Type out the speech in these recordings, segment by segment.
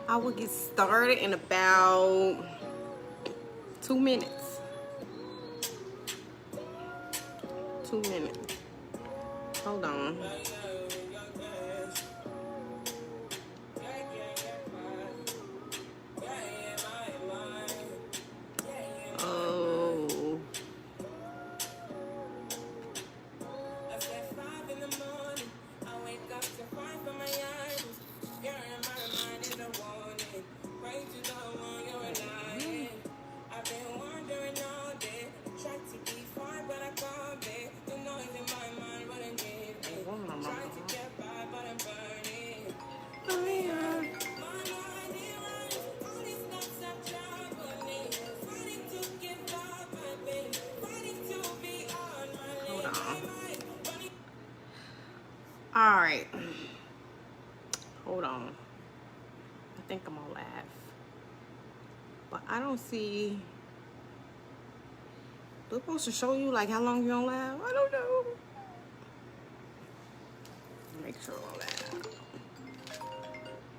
I will get started in about 2 minutes. 2 minutes. Hold on. Oh. Hold on. All right. Hold on. I think I'm gonna laugh. But I don't see. They're supposed to show you like how long you're gonna laugh? I don't know. Make sure I'll laugh.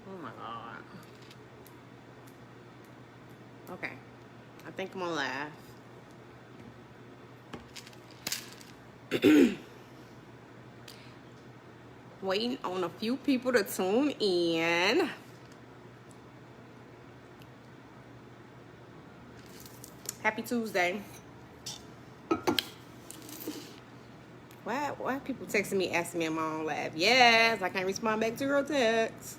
Oh my God. Okay. I think I'm gonna laugh. Waiting on a few people to tune in. Happy Tuesday. Why people texting me asking me if I'm on live? Yes, I can't respond back to your text.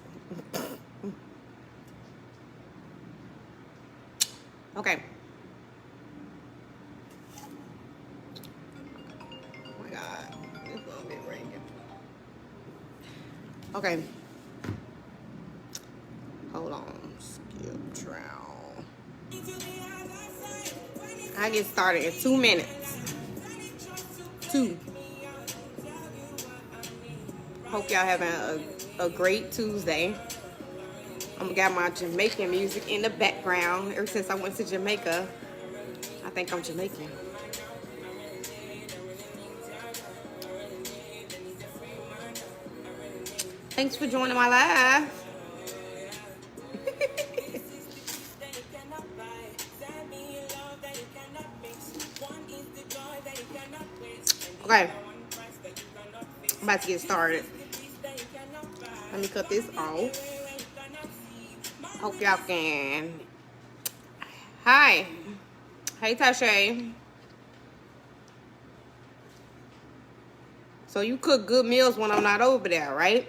Okay. Oh my God. This phone been ringing. Okay. Hold on. Skip trial. I get started in 2 minutes. 2. Hope y'all having a great Tuesday. I got my Jamaican music in the background. Ever since I went to Jamaica, I think I'm Jamaican. Thanks for joining my live. Okay, I'm about to get started. Let me cut this off. Hope y'all can. Hi. Hey, Tashay. So you cook good meals when I'm not over there, right?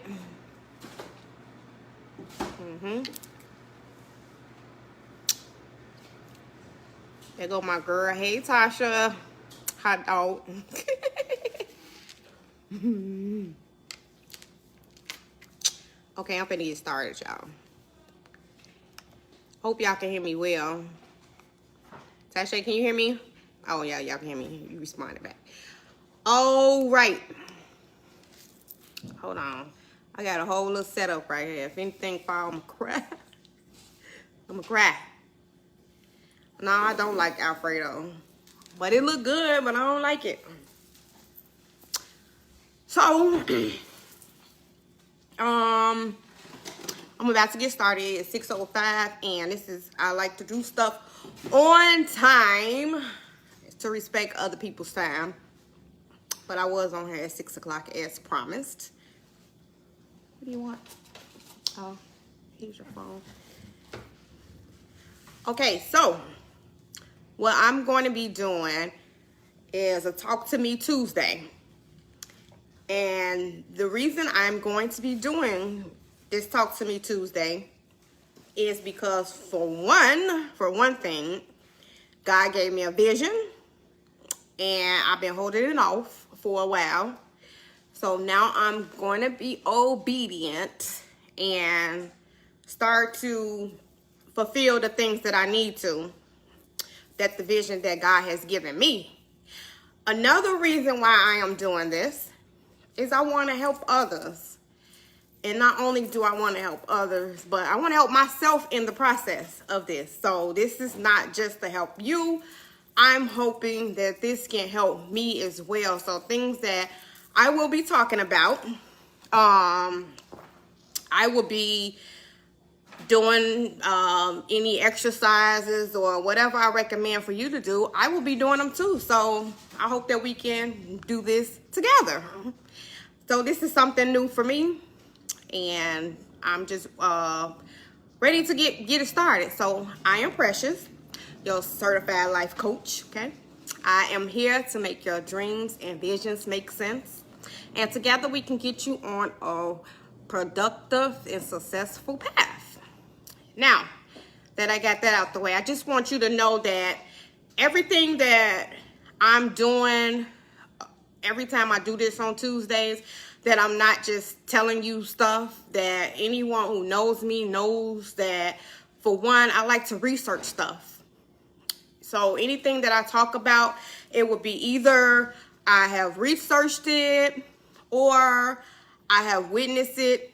There go my girl. Hey, Tasha. Hot dog. Okay, I'm finna get started, y'all. Hope y'all can hear me well. Tasha, can you hear me? Oh, yeah, y'all can hear me. You responded back. All right. Hold on. I got a whole little setup right here. If anything fall, I'm gonna cry. I'm gonna cry. No, I don't like Alfredo. But it look good, but I don't like it. So, I'm about to get started. It's 6:05, and this is, I like to do stuff on time to respect other people's time. But I was on here at 6 o'clock as promised. What do you want? Oh, here's your phone. Okay, so what I'm going to be doing is a Talk to Me Tuesday. And the reason I'm going to be doing this Talk to Me Tuesday is because for one thing, God gave me a vision and I've been holding it off for a while. So now I'm going to be obedient and start to fulfill the things that I need to, that the vision that God has given me. Another reason why I am doing this is I want to help others. And not only do I want to help others, but I want to help myself in the process of this. So this is not just to help you. I'm hoping that this can help me as well. So things that I will be talking about, I will be doing any exercises or whatever I recommend for you to do, I will be doing them too. So I hope that we can do this together. So this is something new for me, and I'm just ready to get it started. So I am Precious, your certified life coach, okay? I am here to make your dreams and visions make sense. And together we can get you on a productive and successful path. Now that I got that out the way, I just want you to know that everything that I'm doing, every time I do this on Tuesdays, that I'm not just telling you stuff, that anyone who knows me knows that, for one, I like to research stuff. So anything that I talk about, it would be either I have researched it, or I have witnessed it,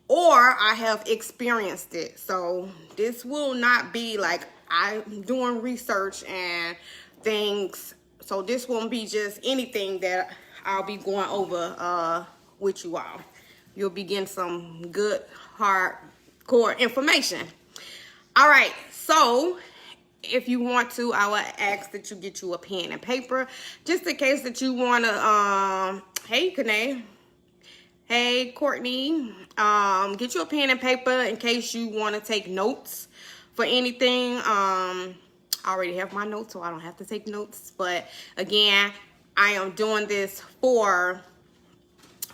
or I have experienced it. So this will not be like I'm doing research and things. So this won't be just anything that I'll be going over with you all. You'll be getting some good hardcore information. All right, so if you want to, I would ask that you get you a pen and paper, just in case that you want to, hey, Kanae. Hey, Courtney. Get you a pen and paper in case you want to take notes for anything. I already have my notes, so I don't have to take notes. But again, I am doing this for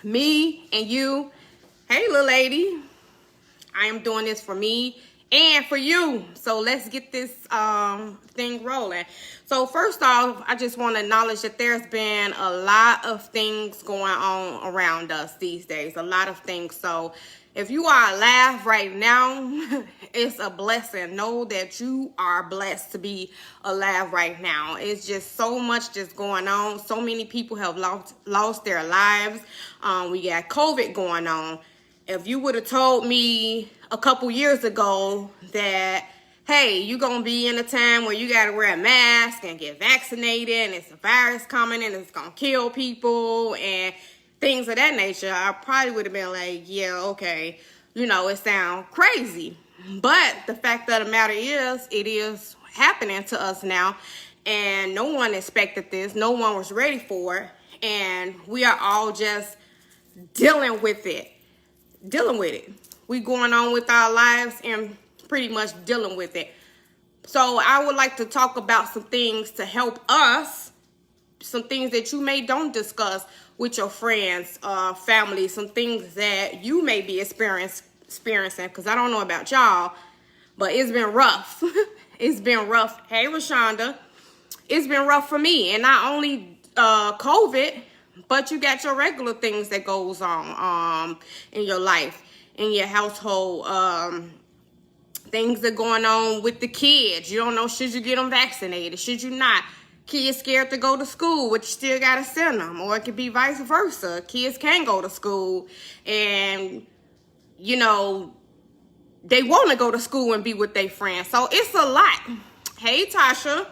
me and you. Hey, little lady. I am doing this for me and for you. So let's get this thing rolling. So first off, I just want to acknowledge that there's been a lot of things going on around us these days. A lot of things. So if you are alive right now, it's a blessing. Know that you are blessed to be alive right now. It's just so much just going on. So many people have lost their lives. We got COVID going on. If you would have told me a couple years ago that, hey, you're going to be in a time where you got to wear a mask and get vaccinated and it's a virus coming and it's going to kill people and things of that nature, I probably would have been like, yeah, okay, you know, it sounds crazy. But the fact of the matter is, it is happening to us now, and no one expected this. No one was ready for it, and we are all just dealing with it. We going on with our lives and pretty much dealing with it. So I would like to talk about some things to help us, some things that you may don't discuss with your friends, family, some things that you may be experiencing, because I don't know about y'all, but it's been rough. It's been rough. Hey, Rashonda. It's been rough for me, and not only COVID, but you got your regular things that goes on in your life, in your household. Things that going on with the kids. You don't know, should you get them vaccinated? Should you not? Kids scared to go to school, but you still got to send them. Or it could be vice versa. Kids can go to school and, you know, they want to go to school and be with their friends. So it's a lot. Hey, Tasha.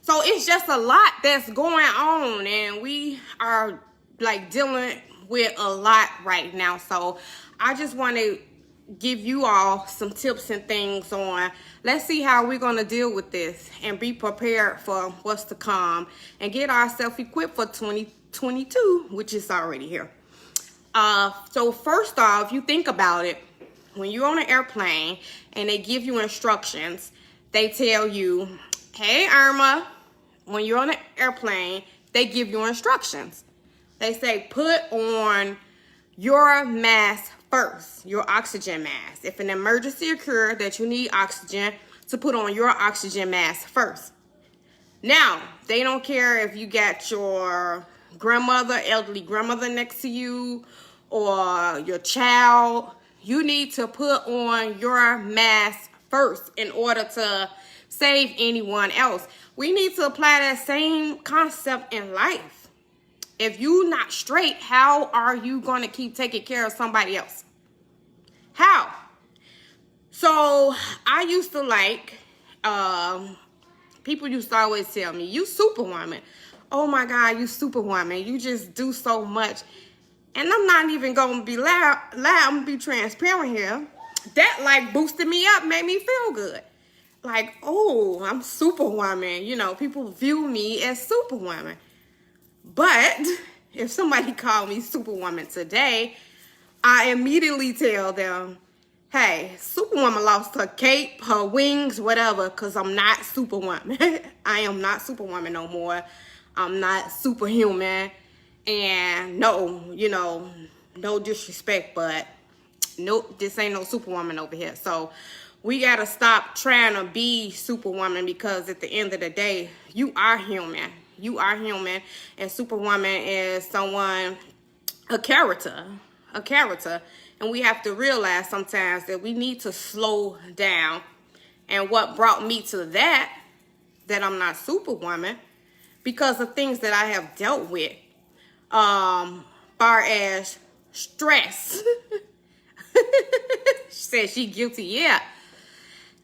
So it's just a lot that's going on, and we are like dealing with a lot right now. So I just want to give you all some tips and things on, let's see how we're going to deal with this and be prepared for what's to come and get ourselves equipped for 2022, which is already here. So first off, you think about it, when you're on an airplane and they give you instructions, they tell you, hey, Irma, when you're on an airplane, they give you instructions. They say, put on your mask first, your oxygen mask. If an emergency occurred that you need oxygen, to put on your oxygen mask first. Now, they don't care if you got your grandmother, elderly grandmother next to you, or your child. You need to put on your mask first in order to save anyone else. We need to apply that same concept in life. If you're not straight, how are you going to keep taking care of somebody else? How? So I used to like, people used to always tell me, you superwoman. Oh my God, you superwoman. You just do so much. And I'm not even going to be loud. I'm going to be transparent here. that like boosted me up, made me feel good. Like, oh, I'm Superwoman. You know, people view me as Superwoman. But if somebody called me Superwoman today, I immediately tell them, hey, Superwoman lost her cape, her wings, whatever, because I'm not Superwoman. I am not Superwoman no more. I'm not superhuman. And no, you know, no disrespect, but nope, this ain't no Superwoman over here. So we got to stop trying to be Superwoman, because at the end of the day, you are human. You are human. And Superwoman is someone, a character. And we have to realize sometimes that we need to slow down. And what brought me to that I'm not Superwoman, because of things that I have dealt with, far as stress. She said she guilty. Yeah.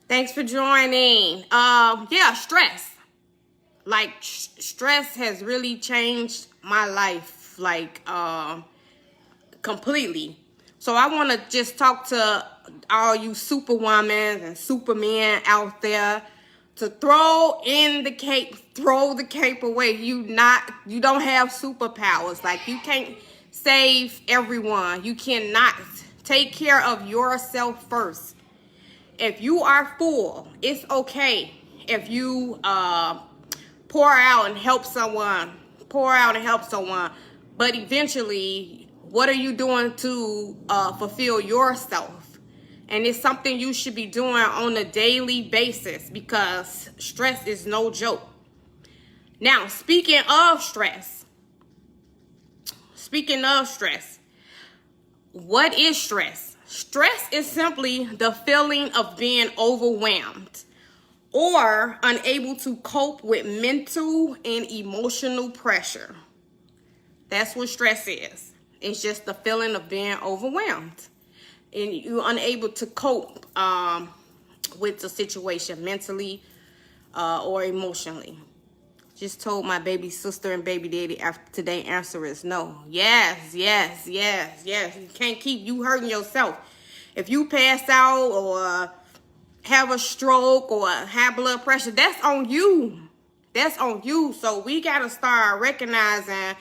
Thanks for joining. Yeah, stress. Like, stress has really changed my life, like, completely. So I want to just talk to all you Superwomen and Supermen out there to throw in the cape, throw the cape away. You don't have superpowers. Like, you can't save everyone. You cannot. Take care of yourself first. If you are full, it's okay if you pour out and help someone. But eventually, what are you doing to fulfill yourself? And it's something you should be doing on a daily basis, because stress is no joke. Now, speaking of stress, what is stress? Stress is simply the feeling of being overwhelmed or unable to cope with mental and emotional pressure. That's what stress is. It's just the feeling of being overwhelmed, and you're unable to cope with the situation mentally or emotionally. Just told my baby sister and baby daddy after today, answer is no. Yes. You can't keep you hurting yourself. If you pass out or have a stroke or high blood pressure, that's on you. So we got to start recognizing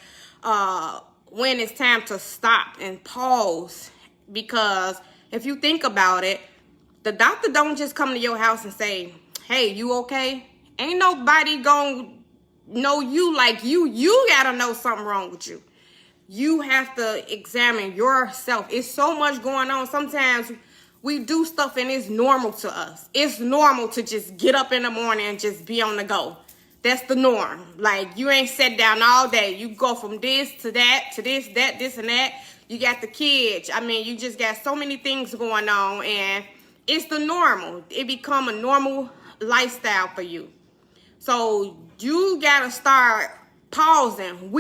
when it's time to stop and pause. Because if you think about it, the doctor don't just come to your house and say, hey, you okay? Ain't nobody gonna know you like you. You gotta know something wrong with you. You have to examine yourself. It's so much going on. Sometimes we do stuff and it's normal to us. It's normal to just get up in the morning and just be on the go. That's the norm. Like, you ain't sat down all day. You go from this to that, to this, that, this, and that. You got the kids. I mean, you just got so many things going on, and it's the normal. It become a normal lifestyle for you. So you gotta start pausing.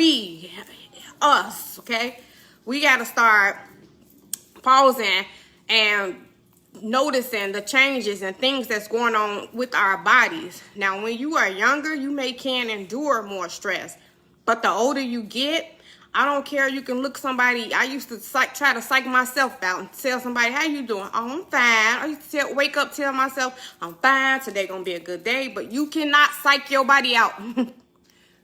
Us, okay? We gotta start pausing and noticing the changes and things that's going on with our bodies. Now, when you are younger, you can endure more stress. But the older you get, I don't care. You can look somebody. I used to try to psych myself out and tell somebody, how you doing? Oh, I'm fine. I used to wake up, tell myself, I'm fine. Today gonna be a good day. But you cannot psych your body out.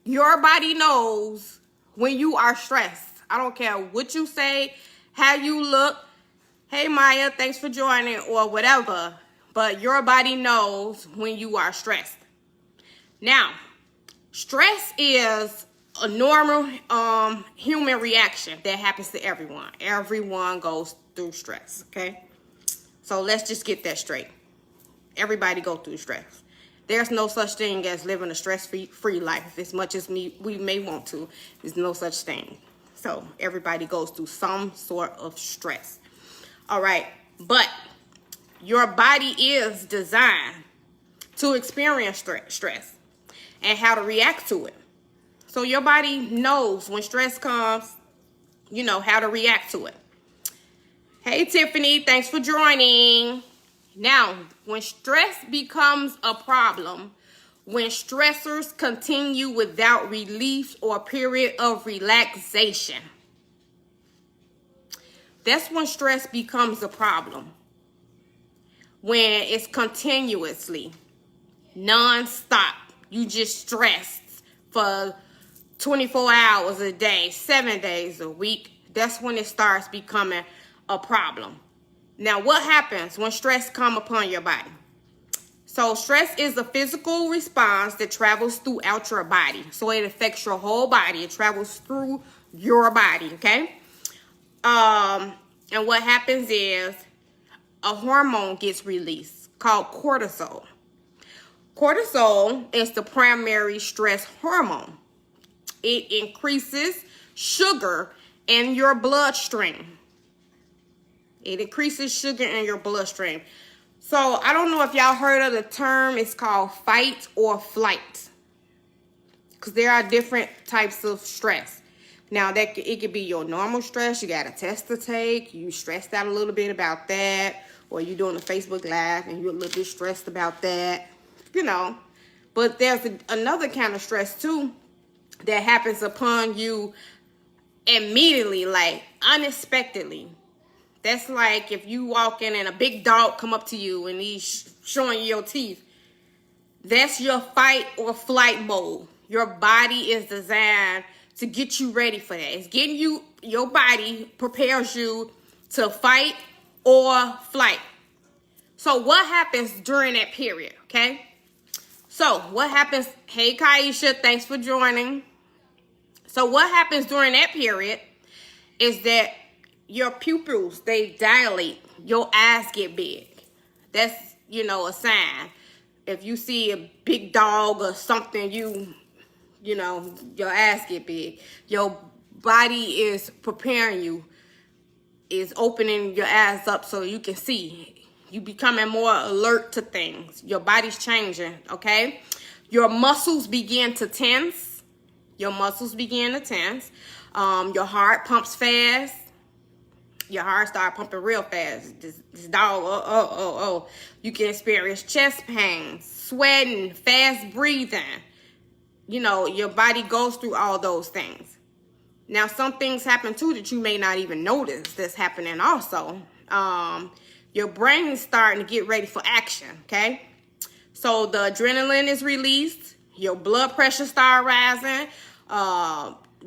Your body knows when you are stressed. I don't care what you say, how you look. Hey, Maya, thanks for joining, or whatever. But your body knows when you are stressed. Now, stress is a normal human reaction that happens to everyone. Everyone goes through stress, okay? So let's just get that straight. Everybody go through stress. There's no such thing as living a stress-free life. As much as we may want to, there's no such thing. So everybody goes through some sort of stress. All right, but your body is designed to experience stress and how to react to it. So your body knows when stress comes, you know, how to react to it. Hey, Tiffany, thanks for joining. Now, when stress becomes a problem, when stressors continue without relief or period of relaxation, that's when stress becomes a problem. when it's continuously, non-stop. You just stressed for 24 hours a day, 7 days a week. That's when it starts becoming a problem. Now, what happens when stress comes upon your body? So stress is a physical response that travels throughout your body. So it affects your whole body. It travels through your body, okay? And what happens is a hormone gets released called cortisol. Cortisol is the primary stress hormone. It increases sugar in your bloodstream. It increases sugar in your bloodstream. So I don't know if y'all heard of the term. It's called fight or flight. Because there are different types of stress. Now, it could be your normal stress. You got a test to take. You stressed out a little bit about that. Or you're doing a Facebook Live and you're a little bit stressed about that. You know. But there's another kind of stress, too, that happens upon you immediately, like unexpectedly. That's like if you walk in and a big dog come up to you and he's showing you your teeth. That's your fight or flight mode. Your body is designed to get you ready for that. It's getting you, your body prepares you to fight or flight. So what happens during that period, okay? So what happens, hey Kaisha, thanks for joining. So what happens during that period is that your pupils, they dilate. Your eyes get big. That's, a sign. If you see a big dog or something, your eyes get big. Your body is preparing you, is opening your eyes up so you can see. You becoming more alert to things. Your body's changing, okay? Your muscles begin to tense. Your heart pumps fast. Your heart start pumping real fast. This dog, You can experience chest pain, sweating, fast breathing. Your body goes through all those things. Now, some things happen too that you may not even notice that's happening also. Your brain is starting to get ready for action, okay? So the adrenaline is released. Your blood pressure starts rising.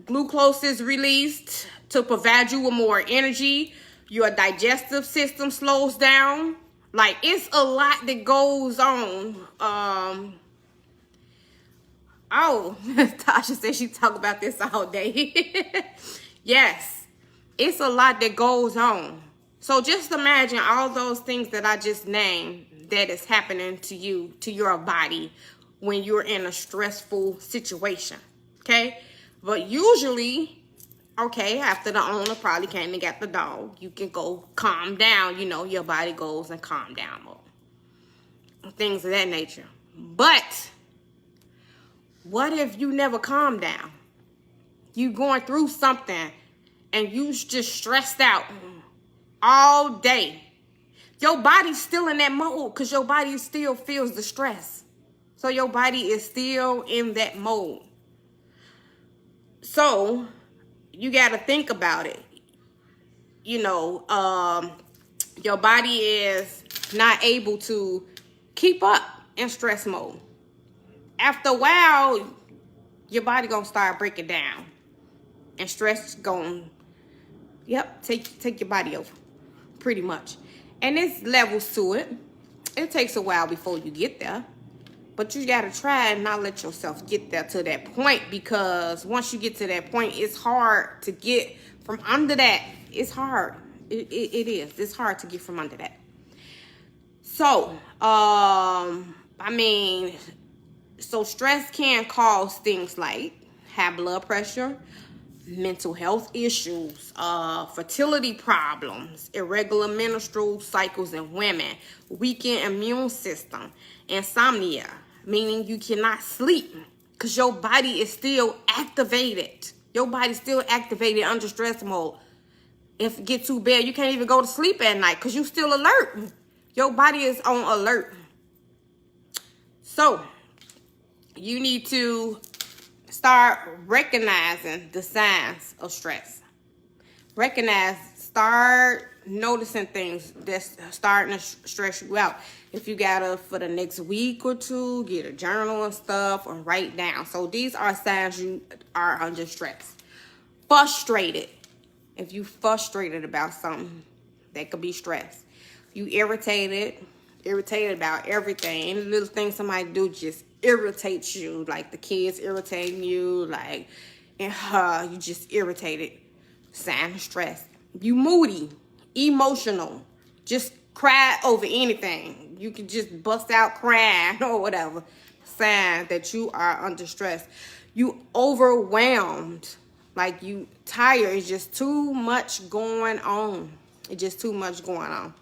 Glucose is released to provide you with more energy. Your digestive system slows down. Like, it's a lot that goes on. Tasha said she talk about this all day. Yes, it's a lot that goes on. So just imagine all those things that I just named that is happening to you, to your body, when you're in a stressful situation, okay? But usually, okay, after the owner probably came and got the dog, you can go calm down. Your body goes and calm down more. Things of that nature. But what if you never calm down? You going through something and you just stressed out all day. Your body's still in that mode because your body still feels the stress. So your body is still in that mode. So you got to think about it. Your body is not able to keep up in stress mode. After a while, your body gonna start breaking down, and stress gonna, take your body over, pretty much. And there's levels to it. It takes a while before you get there, but you gotta try and not let yourself get there to that point, because once you get to that point, it's hard to get from under that. It's hard. It is. It's hard to get from under that. So, so stress can cause things like high blood pressure, mental health issues, fertility problems, irregular menstrual cycles in women, weakened immune system, insomnia, meaning you cannot sleep because your body is still activated. Your body's still activated under stress mode. If it gets too bad, you can't even go to sleep at night because you're still alert. Your body is on alert. So you need to start recognizing the signs of stress. Recognize start noticing things that's starting to stress you out. If you gotta, for the next week or two, get a journal and stuff or write down. So these are signs you are under stress. Frustrated. If you frustrated about something, that could be stress. You irritated about everything. Any little thing somebody do just irritates you. Like the kids irritating you, like, and you just irritated. Sign of stress. You moody, emotional, just cry over anything. You can just bust out crying or whatever. Sign that you are under stress. You overwhelmed, like you tired. It's just too much going on. It's just too much going on.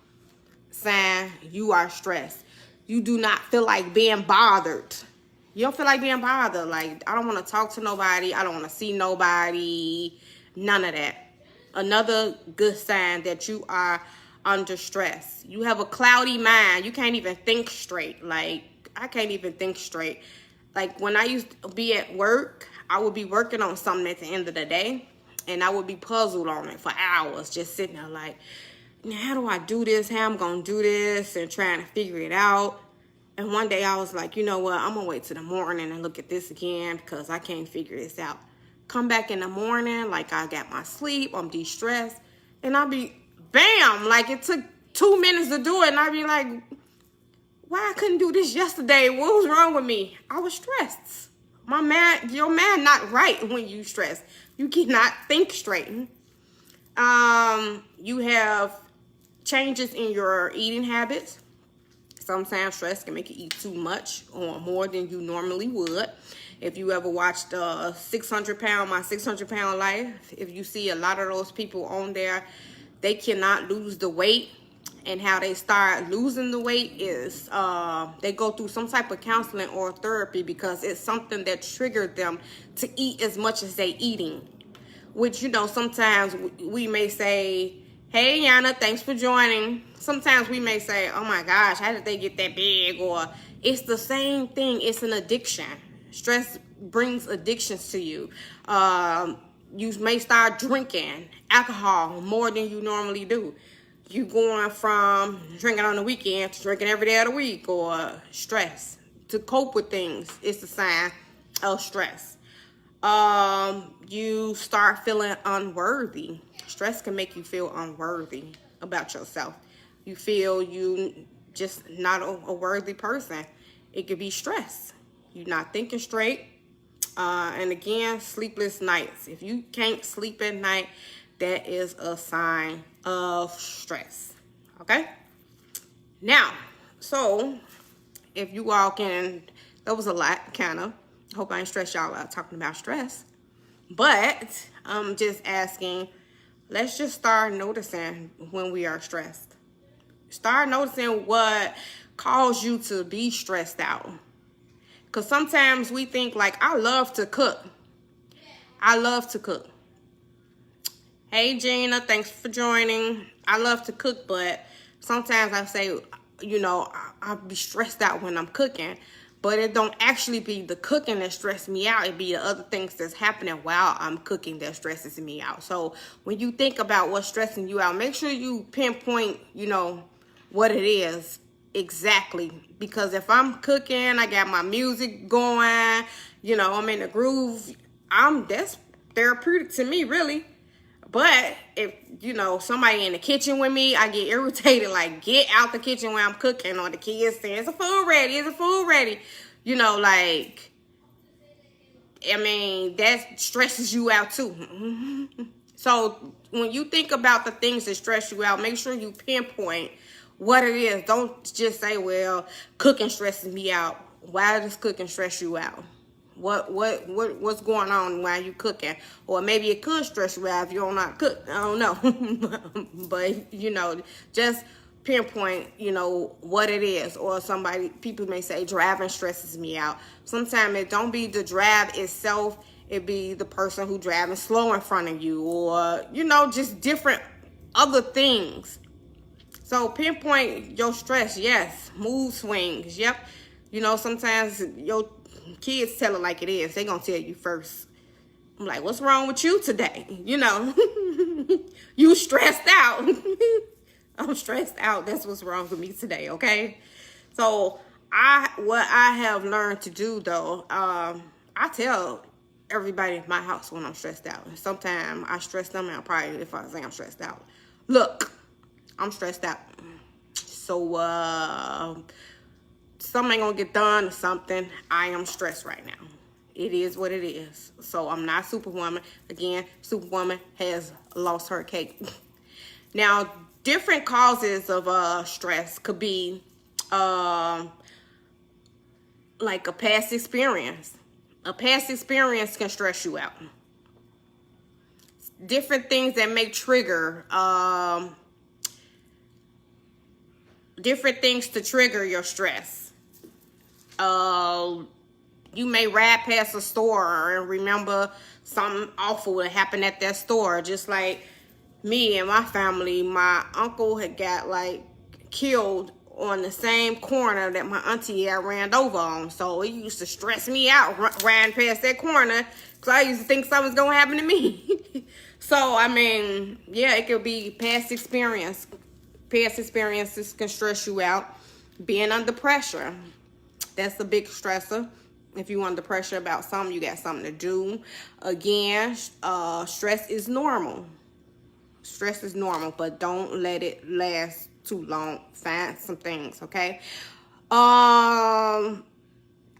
Sign you are stressed. You do not feel like being bothered. You don't feel like being bothered. Like, I don't want to talk to nobody. I don't want to see nobody. None of that. Another good sign that you are under stress. You have a cloudy mind. You can't even think straight. Like, I can't even think straight. Like, when I used to be at work, I would be working on something at the end of the day, and I would be puzzled on it for hours, just sitting there like, now, how do I do this? How I'm going to do this? And trying to figure it out. And one day I was like, you know what? I'm going to wait till the morning and look at this again because I can't figure this out. Come back in the morning, like I got my sleep, I'm de-stressed, and I'll be, bam, like it took 2 minutes to do it, and I'll be like, why I couldn't do this yesterday? What was wrong with me? I was stressed. Your man not right when you stressed. You cannot think straight. You have changes in your eating habits. Sometimes stress can make you eat too much or more than you normally would. If you ever watched My 600 Pound Life, if you see a lot of those people on there, they cannot lose the weight. And how they start losing the weight is they go through some type of counseling or therapy because it's something that triggered them to eat as much as they eating. Which, you know, sometimes we may say, hey, Yana, thanks for joining. Sometimes we may say, oh my gosh, how did they get that big? Or it's the same thing. It's an addiction. Stress brings addictions to you. You may start drinking alcohol more than you normally do. You going from drinking on the weekend to drinking every day of the week, or stress. To cope with things, it's a sign of stress. You start feeling unworthy. Stress can make you feel unworthy about yourself. You feel you just not a worthy person. It could be stress. You're not thinking straight. And again, sleepless nights. If you can't sleep at night, that is a sign of stress. Okay? Now, so if you all can, that was a lot, kind of. Hope I ain't stressed y'all out talking about stress. But I'm just asking, let's just start noticing when we are stressed. Start noticing what caused you to be stressed out. Because sometimes we think, like, I love to cook. I love to cook. Hey, Gina, thanks for joining. I love to cook, but sometimes I say, you know, I'll be stressed out when I'm cooking. But it don't actually be the cooking that stresses me out. It be the other things that's happening while I'm cooking that stresses me out. So when you think about what's stressing you out, make sure you pinpoint, you know, what it is exactly. Because if I'm cooking, I got my music going, you know, I'm in the groove, that's therapeutic to me, really. But if, you know, somebody in the kitchen with me, I get irritated, like, get out the kitchen when I'm cooking, or the kids saying, is the food ready? Is the food ready? You know, like, I mean, that stresses you out too. So when you think about the things that stress you out, make sure you pinpoint what it is. Don't just say, well, cooking stresses me out. Why does cooking stress you out? What's going on while you cooking? Or maybe it could stress you out if you don't not cook. I don't know. But, you know, just pinpoint, you know, what it is. Or people may say driving stresses me out. Sometimes it don't be the drive itself. It be the person who driving slow in front of you, or, you know, just different other things. So pinpoint your stress. Yes. Mood swings. Yep. You know, sometimes your kids tell it like it is. They gonna tell you first. I'm like, what's wrong with you today? You know, you stressed out. I'm stressed out. That's what's wrong with me today, okay? So what I have learned to do though, I tell everybody in my house when I'm stressed out. Sometimes I stress them out, probably if I say I'm stressed out. Look, I'm stressed out. So something ain't gonna get done or something. I am stressed right now. It is what it is. So I'm not Superwoman. Again, Superwoman has lost her cake. Now, different causes of stress could be like a past experience. A past experience can stress you out. Different things that may trigger different things to trigger your stress. You may ride past a store and remember something awful that happened at that store. Just like me and my family, my uncle had got like killed on the same corner that my auntie had ran over on. So it used to stress me out riding past that corner because I used to think something's going to happen to me. So, I mean, yeah, it could be past experience. Past experiences can stress you out. Being under pressure, that's a big stressor. If you're under pressure about something, you got something to do. Again, stress is normal. Stress is normal, but don't let it last too long. Find some things, okay?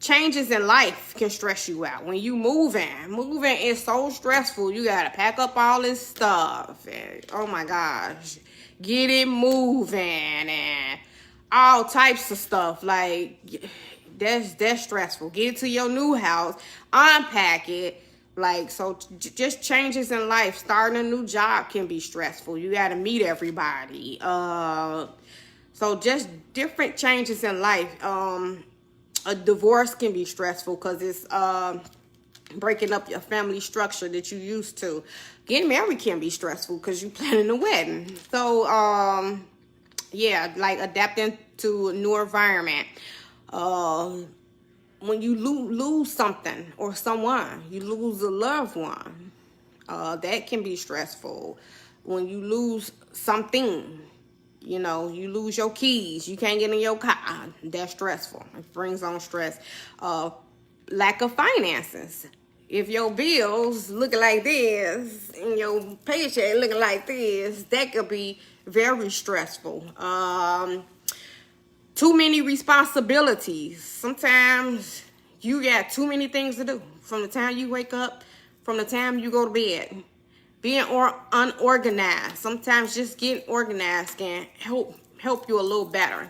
Changes in life can stress you out. When you moving is so stressful. You gotta pack up all this stuff, and oh my gosh, get it moving and all types of stuff. Like that's stressful. Get it to your new house, unpack it. Like, so just changes in life. Starting a new job can be stressful. You got to meet everybody. So just different changes in life. A divorce can be stressful because it's breaking up your family structure that you used to. Getting married can be stressful because you're planning a wedding. So, yeah, like adapting to a new environment. When you lose something or someone, you lose a loved one, that can be stressful. When you lose something, you know, you lose your keys, you can't get in your car, that's stressful. It brings on stress. Lack of finances. If your bills looking like this and your paycheck looking like this, that could be very stressful. Too many responsibilities. Sometimes you got too many things to do. From the time you wake up, from the time you go to bed. Being unorganized. Sometimes just getting organized can help you a little better.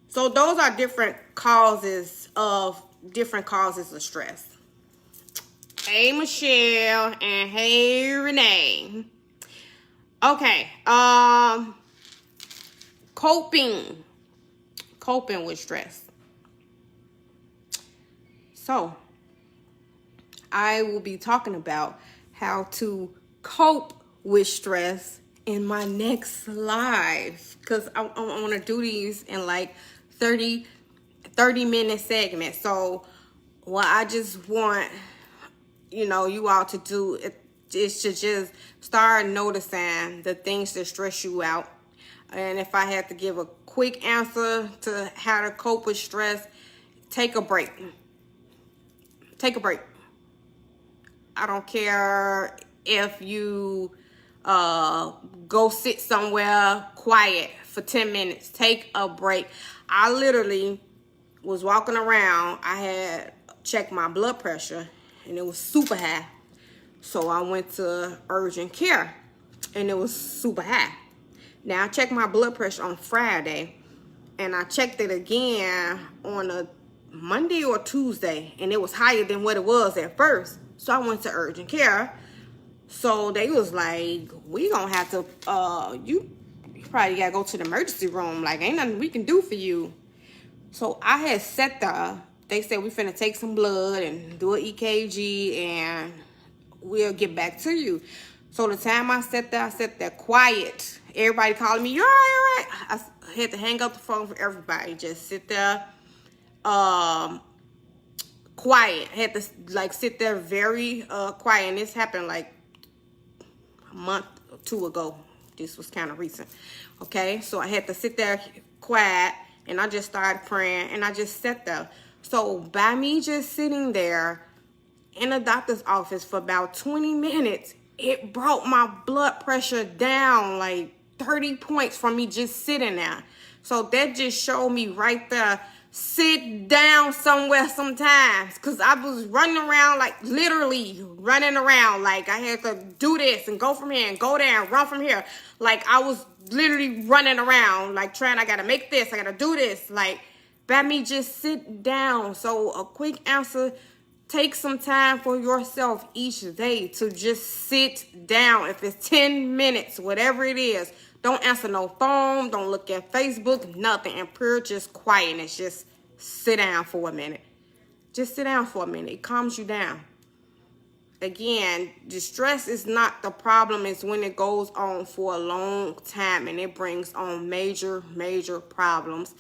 So those are different causes of stress. Hey, Michelle, and hey, Renee. Okay, coping with stress. So, I will be talking about how to cope with stress in my next live, because I want to do these in like 30-minute segments. So, what I just want, you all to do is to just start noticing the things that stress you out. And if I had to give a quick answer to how to cope with stress, take a break. Take a break. I don't care if you go sit somewhere quiet for 10 minutes. Take a break. I literally was walking around. I had checked my blood pressure, and it was super high. So I went to urgent care, and it was super high. Now, I checked my blood pressure on Friday, and I checked it again on a Monday or Tuesday, and it was higher than what it was at first. So I went to urgent care. So they was like, we gonna have to, you probably gotta go to the emergency room. Like, ain't nothing we can do for you. So I had sat there. They said we finna take some blood and do an EKG, and we'll get back to you. So the time I sat there quiet. Everybody calling me, you're all right. I had to hang up the phone for everybody. Just sit there, quiet. I had to like sit there very quiet, and this happened like a month or two ago. This was kind of recent. Okay, so I had to sit there quiet, and I just started praying, and I just sat there. So by me just sitting there in the doctor's office for about 20 minutes, it brought my blood pressure down like 30 points from me just sitting there. So that just showed me right there, sit down somewhere sometimes, because I was running around, like literally running around, like I had to do this and go from here and go there and run from here. Like I was literally running around, like I gotta make this, I gotta do this, like by me just sit down. So a quick answer, take some time for yourself each day to just sit down. If it's 10 minutes, whatever it is, don't answer no phone, don't look at Facebook, nothing. And pure just quietness. Just sit down for a minute. Just sit down for a minute. It calms you down. Again, distress is not the problem. It's when it goes on for a long time and it brings on major, major problems.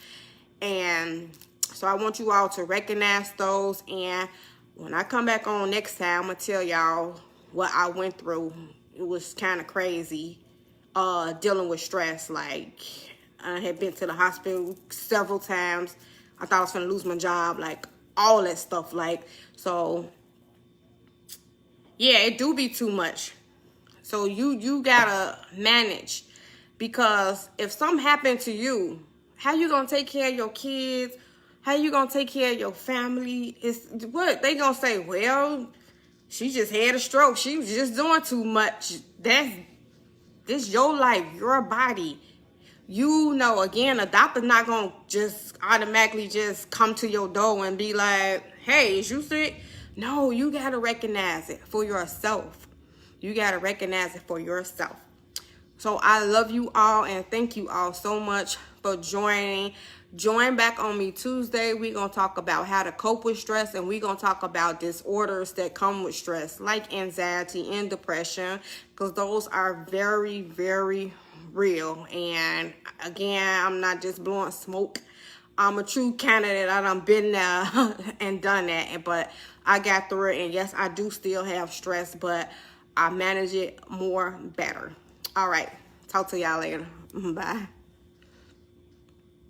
And so I want you all to recognize those. And when I come back on next time, I'm going to tell y'all what I went through. It was kind of crazy. Dealing with stress. Like, I had been to the hospital several times. I thought I was gonna lose my job, like all that stuff. Like, so yeah, it do be too much. So you gotta manage, because if something happened to you, how you gonna take care of your kids? How you gonna take care of your family? It's what they gonna say, well, she just had a stroke, she was just doing too much. This your life, your body. You know, again, a doctor not going to just automatically just come to your door and be like, hey, is you sick? No, you got to recognize it for yourself. You got to recognize it for yourself. So I love you all, and thank you all so much for joining. Join back on me Tuesday. We're going to talk about how to cope with stress, and we're going to talk about disorders that come with stress, like anxiety and depression, because those are very, very real. And again, I'm not just blowing smoke. I'm a true candidate. I done been there and done that, but I got through it. And yes, I do still have stress, but I manage it more better. All right. Talk to y'all later. Bye.